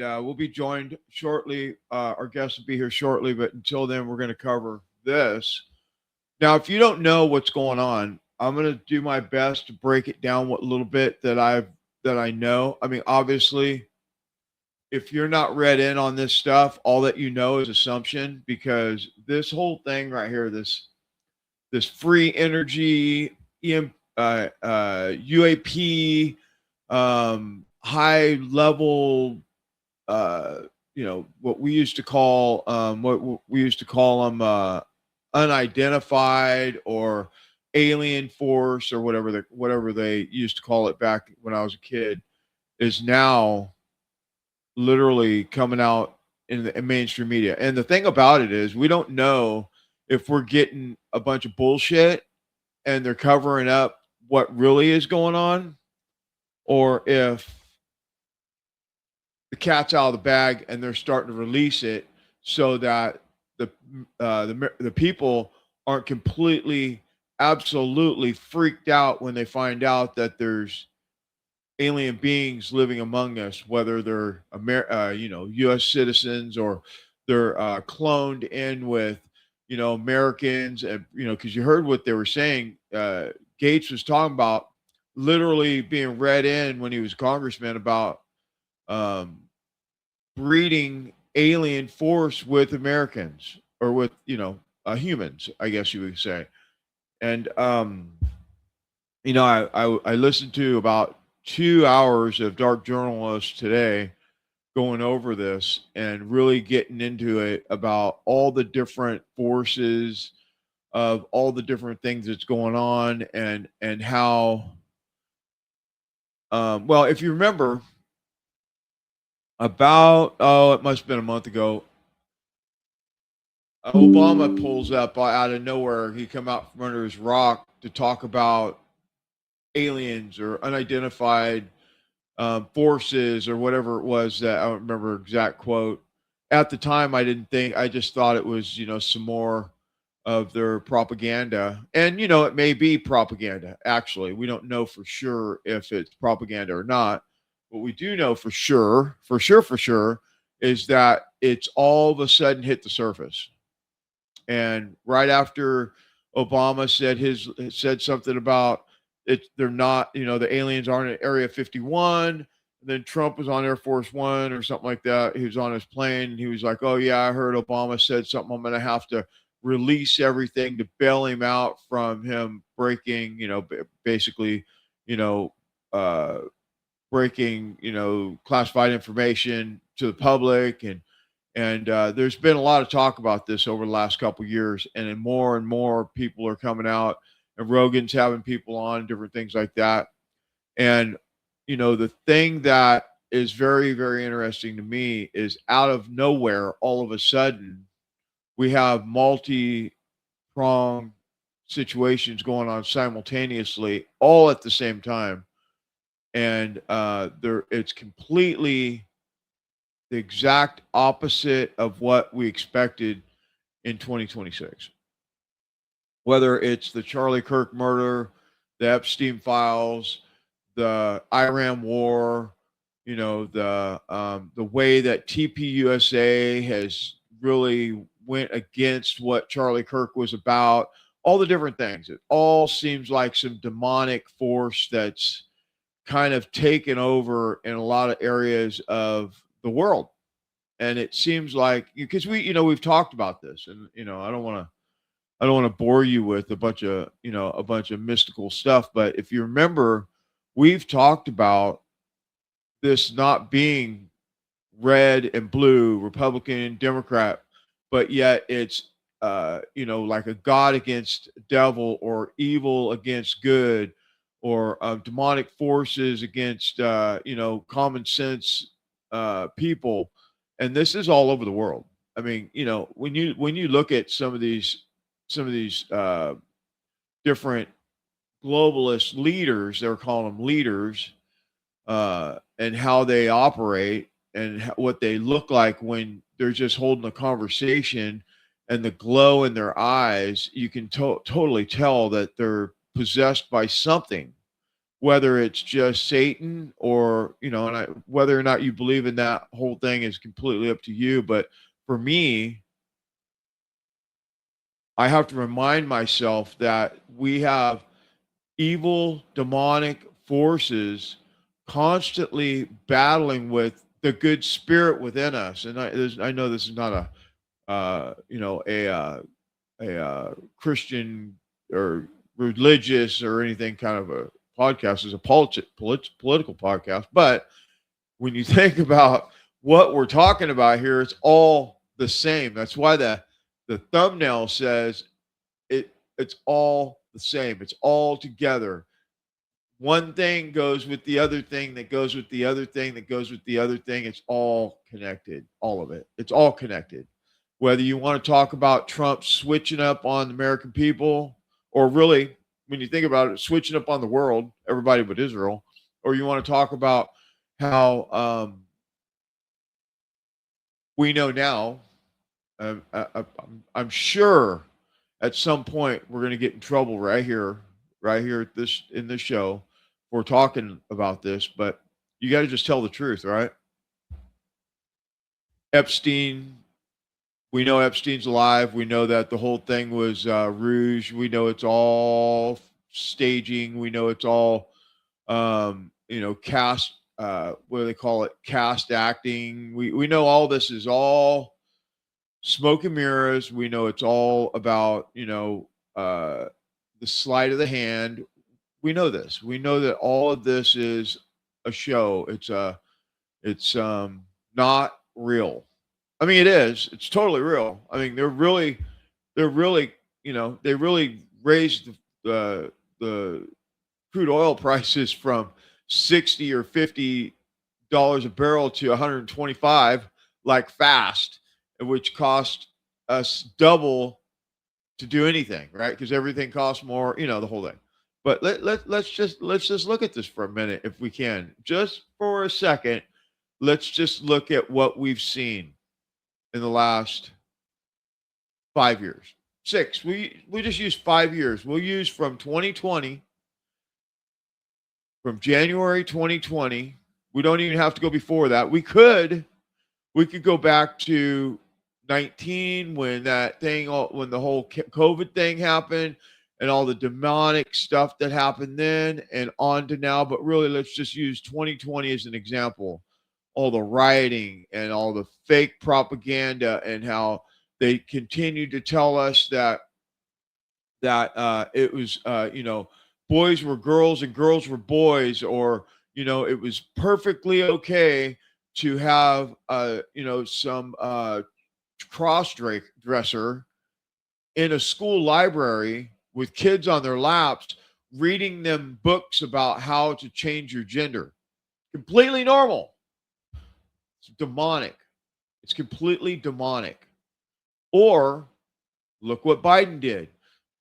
we'll be joined shortly. Our guest will be here shortly, but until then, we're going to cover this. Now, if you don't know what's going on, I'm going to do my best to break it down what little bit that I know. I mean, obviously, if you're not read in on this stuff, all that you know is assumption because this whole thing right here, this free energy, UAP, high level, uh, what we used to call we used to call them unidentified or alien force or whatever they used to call it back when I was a kid is now literally coming out in the mainstream media. And the thing about it is, we don't know if we're getting a bunch of bullshit and they're covering up what really is going on, or if the cat's out of the bag and they're starting to release it so that the people aren't completely, absolutely freaked out when they find out that there's alien beings living among us, whether they're U.S. citizens or they're cloned in with Americans, and because you heard what they were saying. Gates was talking about literally being read in when he was congressman about um, breeding alien force with Americans or with humans, I guess you would say. And I listened to about 2 hours of Dark Journalists today going over this and really getting into it about all the different forces of all the different things that's going on and how well, if you remember, about it must have been a month ago, Obama pulls up out of nowhere. He come out from under his rock to talk about aliens or unidentified forces or whatever it was. That I don't remember exact quote. At the time, I didn't think. I just thought it was some more of their propaganda, and it may be propaganda. Actually, we don't know for sure if it's propaganda or not. What we do know for sure, is that it's all of a sudden hit the surface. And right after Obama said something about it, they're not, the aliens aren't at Area 51. And then Trump was on Air Force One or something like that. He was on his plane and he was like, "Oh yeah, I heard Obama said something. I'm going to have to release everything to bail him out from him breaking, basically, you know, uh, breaking, classified information to the public." And there's been a lot of talk about this over the last couple of years, and then more and more people are coming out, and Rogan's having people on, different things like that. And the thing that is very, very interesting to me is out of nowhere, all of a sudden, we have multi-pronged situations going on simultaneously, all at the same time, and it's completely the exact opposite of what we expected in 2026. Whether it's the Charlie Kirk murder, the Epstein files, the Iran war, the way that TPUSA has really went against what Charlie Kirk was about, all the different things. It all seems like some demonic force that's kind of taken over in a lot of areas of the world. And it seems like, because we've talked about this, and I don't want to bore you with a bunch of mystical stuff, but if you remember, we've talked about this not being red and blue, Republican, Democrat, but yet it's like a God against devil, or evil against good, or demonic forces against common sense people. And this is all over the world. I mean, when you look at some of these different globalist leaders, they're calling them leaders, and how they operate and what they look like when they're just holding a conversation, and the glow in their eyes, you can totally tell that they're possessed by something, whether it's just Satan or, and whether or not you believe in that whole thing is completely up to you. But for me, I have to remind myself that we have evil, demonic forces constantly battling with the good spirit within us. And I know this is not a Christian or religious or anything kind of a podcast. It's a political podcast. But when you think about what we're talking about here, it's all the same. That's why the thumbnail says it's all the same. It's all together. One thing goes with the other thing that goes with the other thing that goes with the other thing. It's all connected. All of it. It's all connected. Whether you want to talk about Trump switching up on the American people, or really, when you think about it, switching up on the world, everybody but Israel, or you want to talk about how we know now, I'm sure at some point we're going to get in trouble right here at this in this show for talking about this, but you got to just tell the truth, right? Epstein, we know Epstein's alive. We know that the whole thing was rouge. We know it's all staging. We know it's all, cast. What do they call it? Cast acting. We know all this is all smoke and mirrors. We know it's all about the sleight of the hand. We know this. We know that all of this is a show. It's not real. I mean, it is. It's totally real. I mean, they really raised the crude oil prices from 60 or $50 a barrel to 125 like fast, which cost us double to do anything, right? Because everything costs more, the whole thing. But let's just look at this for a minute if we can. Just for a second, let's just look at what we've seen in the last 5 years. 6. We just use 5 years. We'll use from 2020, from January 2020. We don't even have to go before that. We could go back to 19 when when the whole COVID thing happened and all the demonic stuff that happened then and on to now. But really, let's just use 2020 as an example. All the rioting and all the fake propaganda and how they continued to tell us that it was boys were girls and girls were boys, or it was perfectly okay to have some cross dresser in a school library with kids on their laps reading them books about how to change your gender. Completely normal. It's demonic. It's completely demonic. Or look what Biden did.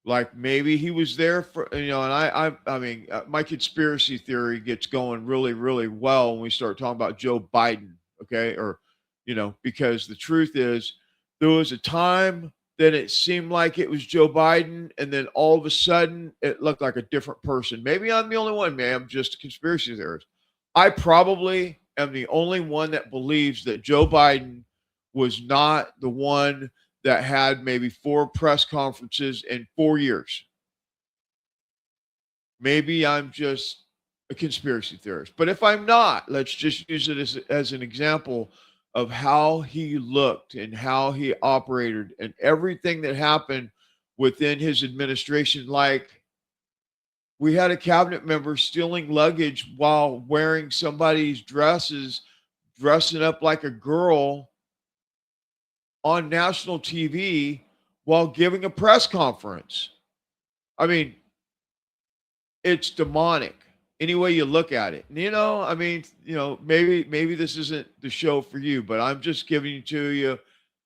Like maybe he was there for and I mean my conspiracy theory gets going really really well when we start talking about Joe Biden, okay? Or because the truth is there was a time that it seemed like it was Joe Biden, and then all of a sudden it looked like a different person. Maybe I'm the only one, man. I'm just a conspiracy theorist. I probably am the only one that believes that Joe Biden was not the one that had maybe 4 press conferences in 4 years. Maybe I'm just a conspiracy theorist. But if I'm not, let's just use it as an example of how he looked and how he operated and everything that happened within his administration. Like we had a cabinet member stealing luggage while wearing somebody's dresses, dressing up like a girl on national TV while giving a press conference. I mean, it's demonic any way you look at it. I mean, maybe this isn't the show for you, but I'm just giving it to you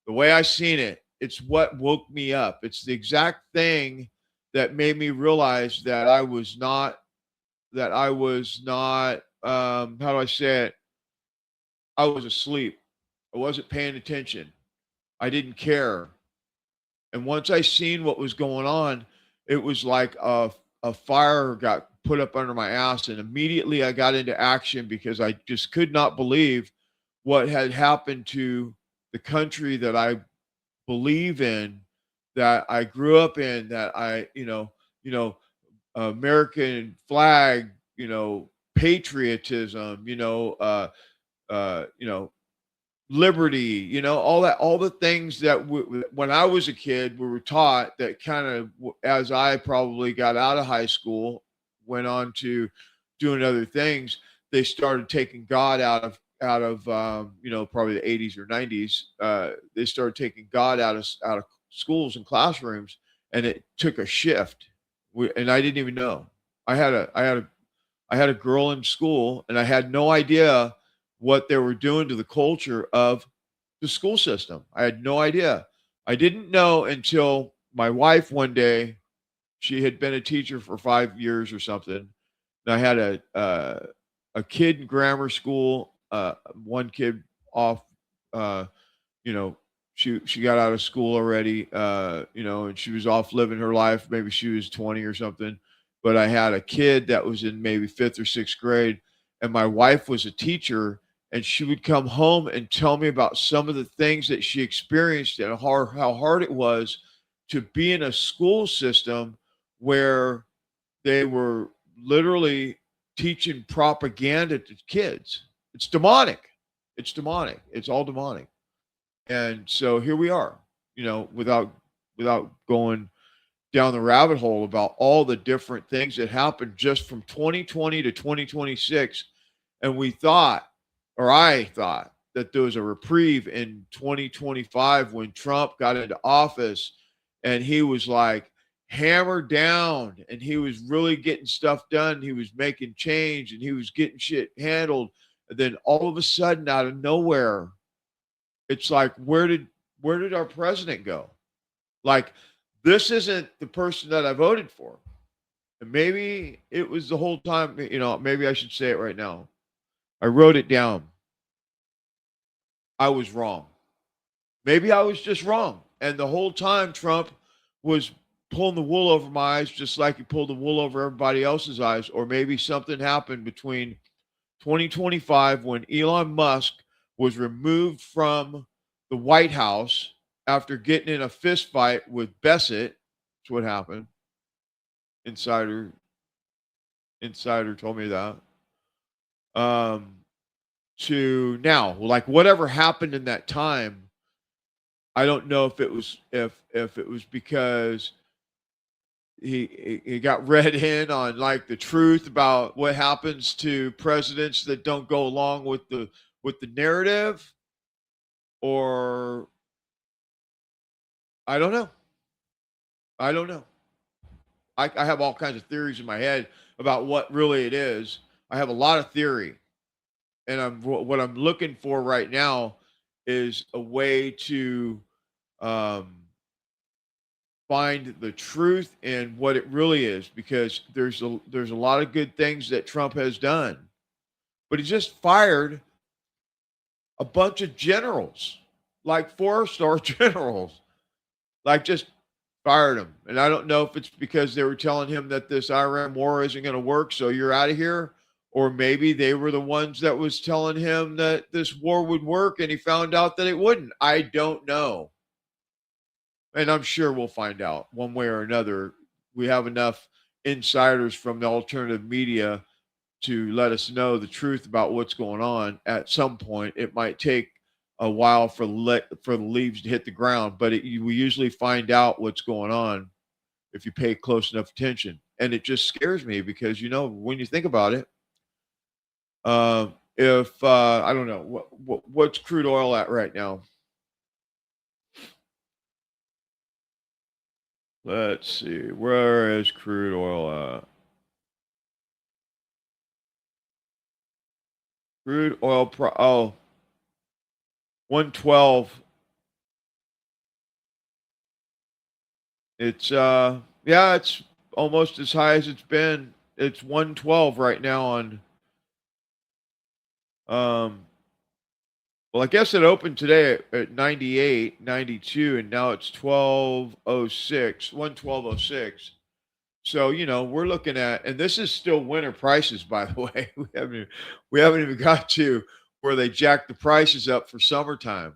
the way I seen it. It's what woke me up. It's the exact thing that made me realize that I was not how do I say it? I was asleep. I wasn't paying attention. I didn't care. And once I seen what was going on, it was like a fire got put up under my ass. And immediately I got into action because I just could not believe what had happened to the country that I believe in, that I grew up in, that American flag, patriotism, you know, liberty, all the things that when I was a kid, we were taught, that kind of, as I probably got out of high school, went on to doing other things, they started taking God out of probably the 80s or 90s. They started taking God out of schools and classrooms, and it took a shift. And I didn't even know. I had a girl in school, and I had no idea what they were doing to the culture of the school system. I had no idea. I didn't know until my wife one day, she had been a teacher for 5 years or something. And I had a kid in grammar school, one kid off, uh, you know, she got out of school already, and she was off living her life. Maybe she was 20 or something. But I had a kid that was in maybe fifth or sixth grade, and my wife was a teacher, and she would come home and tell me about some of the things that she experienced and how hard it was to be in a school system where they were literally teaching propaganda to kids. It's demonic. It's demonic. It's all demonic. And so here we are, without going down the rabbit hole about all the different things that happened just from 2020 to 2026. And I thought that there was a reprieve in 2025 when Trump got into office, and he was like hammered down, and he was really getting stuff done. He was making change, and he was getting shit handled. And then all of a sudden, out of nowhere, it's like, where did our president go? Like, this isn't the person that I voted for. And maybe it was the whole time, maybe I should say it right now. I wrote it down. I was wrong. Maybe I was just wrong. And the whole time Trump was pulling the wool over my eyes, just like he pulled the wool over everybody else's eyes. Or maybe something happened between 2025, when Elon Musk was removed from the White House after getting in a fist fight with Beckett. That's what happened. Insider told me that. To now, like, whatever happened in that time, I don't know if it was because he got read in on, like, the truth about what happens to presidents that don't go along with the narrative, or I don't know. I don't know. I have all kinds of theories in my head about what really it is. I have a lot of theory, and what I'm looking for right now is a way to um, find the truth in what it really is, because there's a lot of good things that Trump has done, but he just fired a bunch of generals, like 4-star generals, like, just fired him. And I don't know if it's because they were telling him that this Iran war isn't going to work, so you're out of here, or maybe they were the ones that was telling him that this war would work, and he found out that it wouldn't. I don't know. And I'm sure we'll find out one way or another. We have enough insiders from the alternative media to let us know the truth about what's going on. At some point, it might take a while for the leaves to hit the ground, but we usually find out what's going on if you pay close enough attention. And it just scares me because, when you think about it, if I don't know what's crude oil at right now. Let's see, where is crude oil at? Crude oil 112. It's yeah, it's almost as high as it's been. It's 112 right now on well, I guess it opened today at 98, 92, and now it's 1206, 11206. So, we're looking at, and this is still winter prices, by the way. We haven't even got to where they jack the prices up for summertime.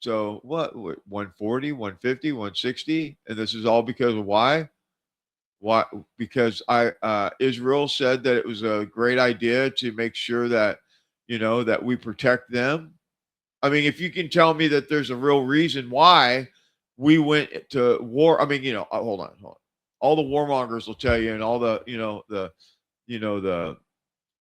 So what 140, 150, 160, and this is all because of why? Why? Because Israel said that it was a great idea to make sure that that we protect them. I mean, if you can tell me that there's a real reason why we went to war, I mean, hold on. All the warmongers will tell you, and all the the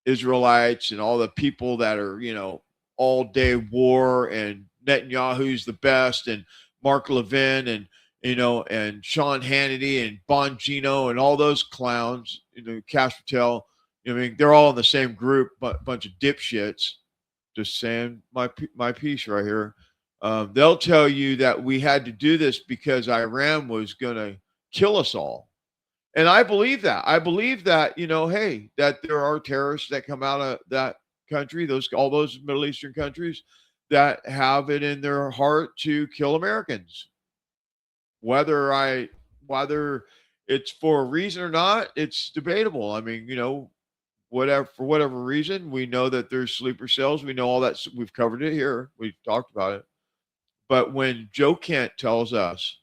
Israelites and all the people that are all day war, and Netanyahu's the best, and Mark Levin, and and Sean Hannity and Bongino and all those clowns, Cash Patel. I mean, they're all in the same group, but bunch of dipshits. Just saying my piece right here. They'll tell you that we had to do this because Iran was going to kill us all. And I believe that. I believe that, hey, that there are terrorists that come out of that country, all those Middle Eastern countries that have it in their heart to kill Americans. Whether it's for a reason or not, it's debatable. I mean, whatever, for whatever reason, we know that there's sleeper cells. We know all that. We've covered it here. We've talked about it. But when Joe Kent tells us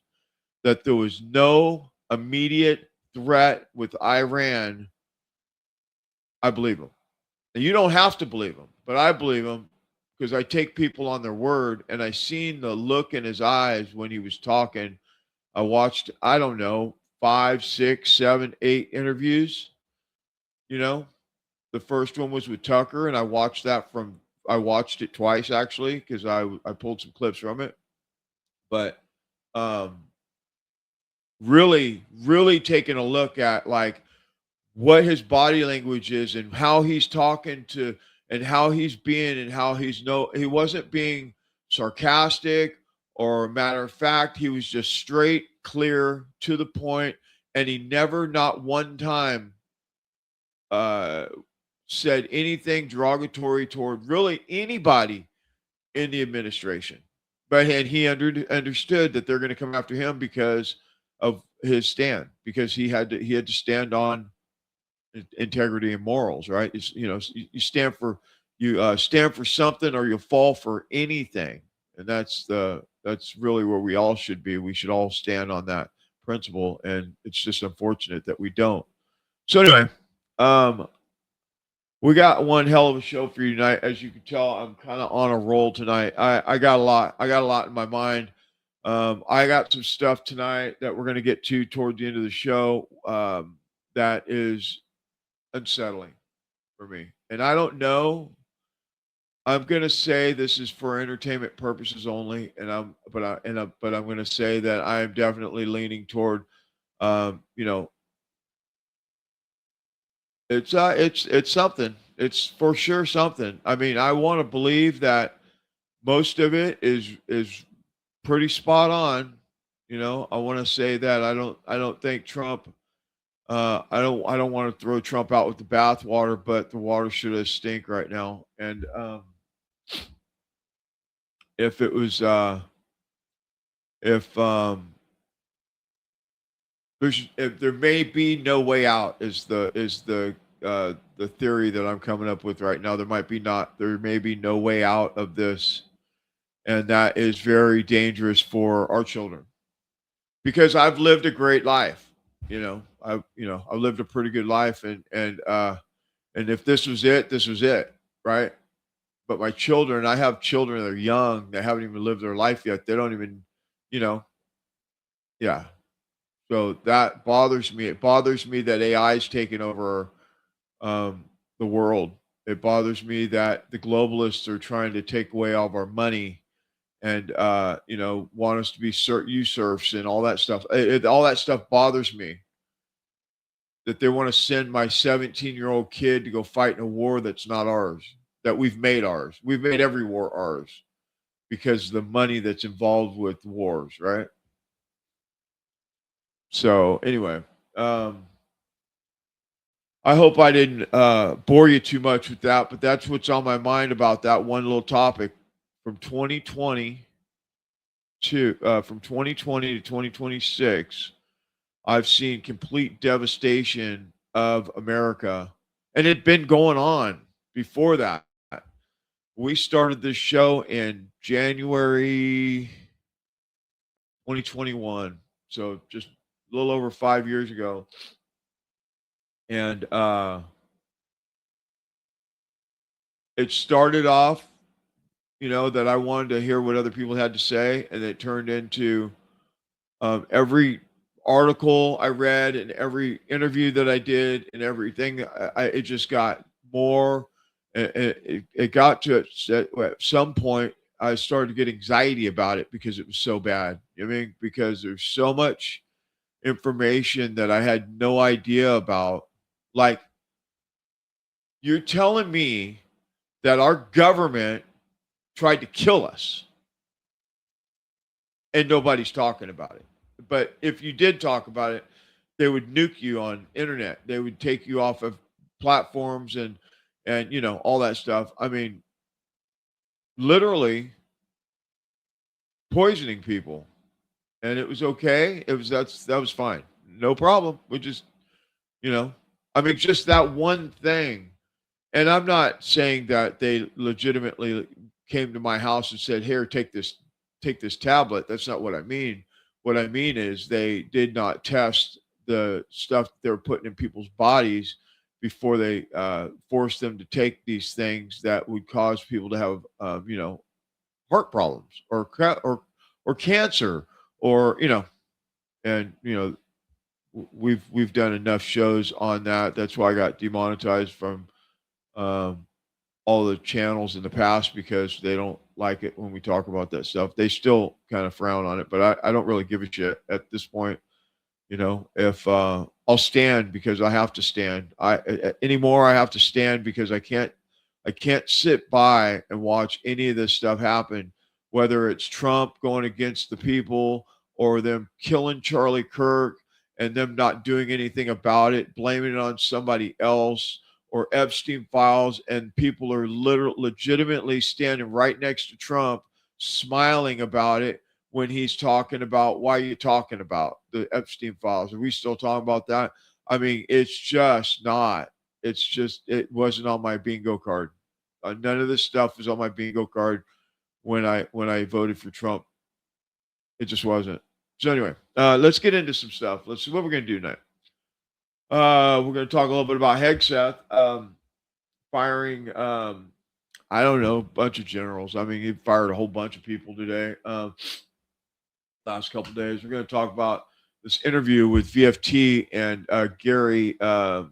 that there was no immediate threat with Iran, I believe him. And you don't have to believe him, but I believe him because I take people on their word, and I seen the look in his eyes when he was talking. I watched, I don't know, 5, 6, 7, 8 interviews. The first one was with Tucker, and I watched it twice actually because I pulled some clips from it. But really, really taking a look at like what his body language is and how he's talking to, and how he's being, and how he wasn't being sarcastic or matter of fact. He was just straight, clear, to the point, and he never, not one time, uh said anything derogatory toward really anybody in the administration. But and he understood that they're going to come after him because of his stand, because he had to stand on integrity and morals, right? You stand for something, or you'll fall for anything, and that's really where we all should be. We should all stand on that principle, and it's just unfortunate that we don't. So anyway, um, we got one hell of a show for you tonight. As you can tell, I'm kind of on a roll tonight. I got a lot. I got a lot in my mind. I got some stuff tonight that we're going to get to toward the end of the show, that is unsettling for me. And I don't know. I'm going to say this is for entertainment purposes only, and but I'm going to say that I am definitely leaning toward, you know, it's something. It's for sure something. I mean, I want to believe that most of it is pretty spot on. I want to say that I don't think Trump. I don't want to throw Trump out with the bathwater, but the water should have stink right now. And if it was, if if there may be no way out, is the theory that I'm coming up with right now. There may be no way out of this, and that is very dangerous for our children, because I've lived a great life. I've lived a pretty good life, and if this was it, this was it, right? But my children, I have children that are young, that haven't even lived their life yet. They don't even, you know, yeah. So that bothers me. It bothers me that AI is taking over, the world. It bothers me that the globalists are trying to take away all of our money, and want us to be usurps and all that stuff. All that stuff bothers me. That they want to send my 17-year-old kid to go fight in a war that's not ours. That we've made ours. We've made every war ours because of the money that's involved with wars, right? So anyway, I hope I didn't bore you too much with that, but that's what's on my mind about that one little topic from 2020 to 2026. I've seen complete devastation of America, and it'd been going on before that. We started this show in January 2021, so just a little over 5 years ago, and it started off, that I wanted to hear what other people had to say, and it turned into every article I read and every interview that I did and everything. It just got more. It got to at some point I started to get anxiety about it because it was so bad. I mean, because there's so much information that I had no idea about. Like, you're telling me that our government tried to kill us and nobody's talking about it. But if you did talk about it, they would nuke you on internet. They would take you off of platforms and all that stuff. I mean, literally poisoning people. And it was okay. That was fine. No problem. We just, you know, I mean, just that one thing. And I'm not saying that they legitimately came to my house and said, "Here, take this tablet." That's not what I mean. What I mean is they did not test the stuff they were putting in people's bodies before they forced them to take these things that would cause people to have, heart problems or cancer or and we've done enough shows on that. That's why I got demonetized from um, all the channels in the past because they don't like it when we talk about that stuff. They still kind of frown on it, but I don't really give a shit at this point. If I'll stand because I have to stand. Anymore I have to stand because I can't sit by and watch any of this stuff happen, whether it's Trump going against the people or them killing Charlie Kirk and them not doing anything about it, blaming it on somebody else or Epstein files, and people are legitimately standing right next to Trump, smiling about it when he's talking about why are you talking about the Epstein files? Are we still talking about that? I mean, it's just not. It's just it wasn't on my bingo card. None of this stuff was on my bingo card when I voted for Trump. It just wasn't. So anyway, let's get into some stuff. Let's see what we're gonna do tonight. We're gonna talk a little bit about Hegseth firing. I don't know, a bunch of generals. I mean, he fired a whole bunch of people today. Last couple of days, we're going to talk about this interview with VFT and Gary um,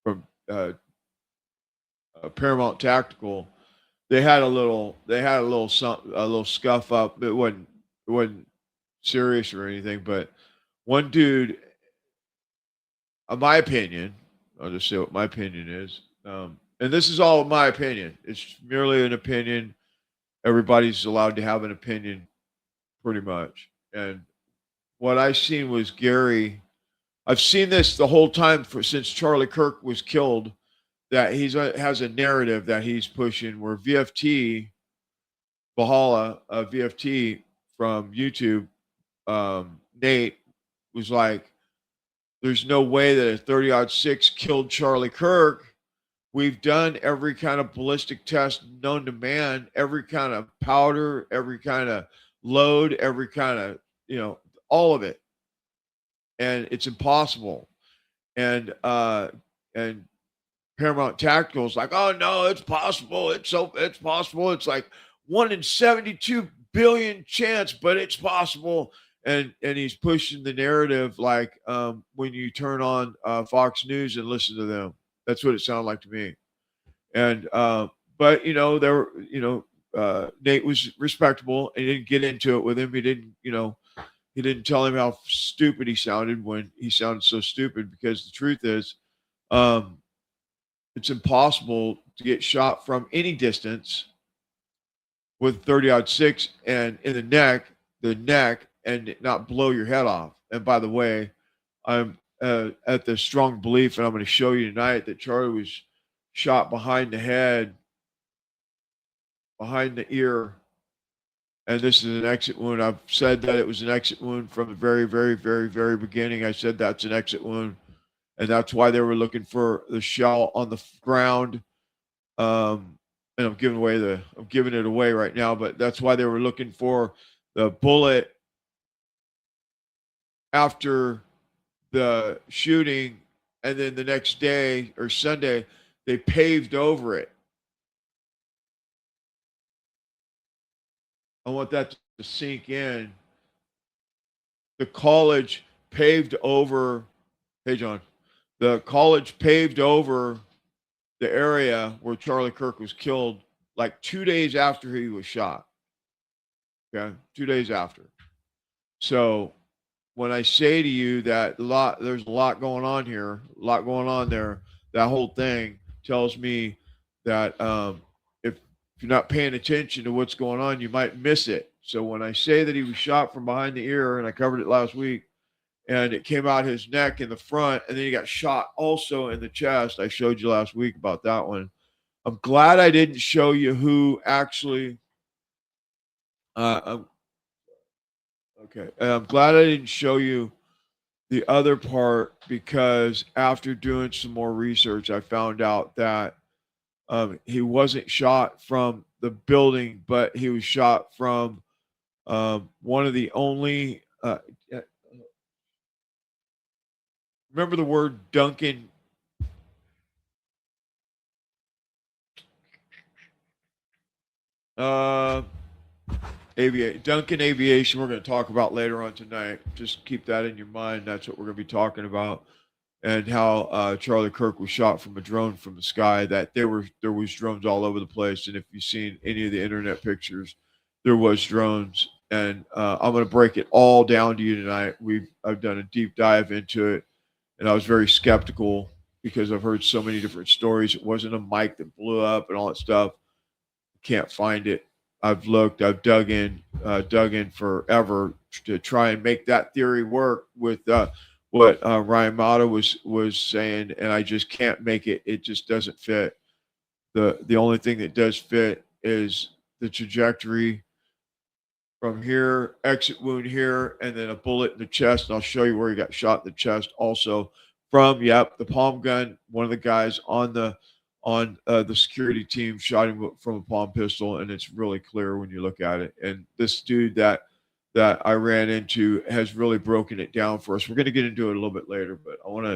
from Paramount Tactical. They had a little scuff up. It wasn't serious or anything, but one dude, in my opinion, I'll just say what my opinion is. And this is all my opinion. It's merely an opinion. Everybody's allowed to have an opinion, pretty much. And what I seen was Gary. I've seen this the whole time since Charlie Kirk was killed. That has a narrative that he's pushing where VFT Bahala, VFT from YouTube, Nate was like, "There's no way that a 30-06 killed Charlie Kirk. We've done every kind of ballistic test known to man, every kind of powder, every kind of load, every kind of, all of it. And it's impossible." And Paramount Tactical is like, "Oh no, it's possible. It's possible. It's like 1 in 72 billion chance, but it's possible." And he's pushing the narrative like when you turn on Fox News and listen to them. That's what it sounded like to me. And but there were Nate was respectable and he didn't get into it with him. He didn't tell him how stupid he sounded when he sounded so stupid, because the truth is um it's impossible to get shot from any distance with 30-06 and in the neck, and not blow your head off. And by the way, I'm at the strong belief, and I'm going to show you tonight, that Charlie was shot behind the head, behind the ear, and this is an exit wound. I've said that it was an exit wound from the very, very, very, very beginning. I said that's an exit wound, and that's why they were looking for the shell on the ground. And I'm giving it away right now, but that's why they were looking for the bullet after the shooting, and then the next day or Sunday they paved over it. I want that to sink in. The college paved over. Hey, John. The college paved over the area where Charlie Kirk was killed, like 2 days after he was shot. Okay, 2 days after. So when I say to you that there's a lot going on here, a lot going on there. That whole thing tells me that if you're not paying attention to what's going on, you might miss it. So when I say that he was shot from behind the ear, and I covered it last week, and it came out his neck in the front, and then he got shot also in the chest. I showed you last week about that one. I'm glad I didn't show you who actually. Okay, I'm glad I didn't show you the other part, because after doing some more research, I found out that he wasn't shot from the building, but he was shot from one of the only. Remember the word Duncan? Duncan Aviation. We're going to talk about later on tonight. Just keep that in your mind. That's what we're going to be talking about, and how Charlie Kirk was shot from a drone from the sky. That there was drones all over the place, and if you've seen any of the internet pictures, there was drones. And I'm going to break it all down to you tonight. I've done a deep dive into it, and I was very skeptical because I've heard so many different stories. It wasn't a mic that blew up and all that stuff. Can't find it. I've looked. I've dug in forever to try and make that theory work with what Ryan Mata was saying, and I just can't make it. It just doesn't fit. The only thing that does fit is the trajectory from here, exit wound here, and then a bullet in the chest. And I'll show you where he got shot in the chest also from, the palm gun. One of the guys on the security team shot him from a palm pistol, and it's really clear when you look at it. And this dude that I ran into has really broken it down for us. We're going to get into it a little bit later, but I want to